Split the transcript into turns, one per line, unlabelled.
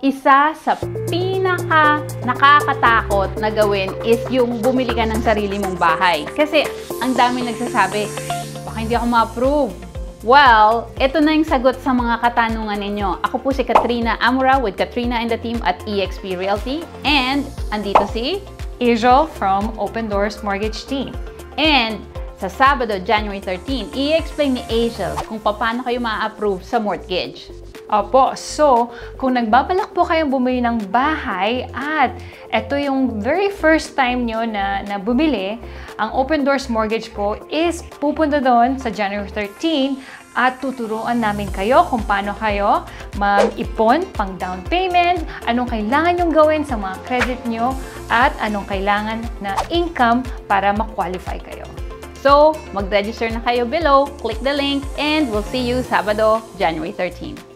Isa sa pinaka nakakatakot na gawin is yung bumili ka ng sarili mong bahay. Kasi ang dami nagsasabi, baka hindi ako ma-approve. Well, ito na yung sagot sa mga katanungan ninyo. Ako po si Katrina Amura with Katrina and the team at eXp Realty. And andito si
Angel from Open Doors Mortgage Team.
And sa Sabado, January 13, i-explain ni Angel kung paano kayo ma-approve sa mortgage.
Opo, so kung nagbabalak po kayong bumili ng bahay at ito yung very first time nyo na bumili, ang Open Doors Mortgage po is pupunta doon sa January 13 at tuturuan namin kayo kung paano kayo mag-ipon pang down payment, anong kailangan nyong gawin sa mga credit nyo at anong kailangan na income para ma-qualify kayo.
So, mag-register na kayo below, click the link, and we'll see you Sabado, January 13.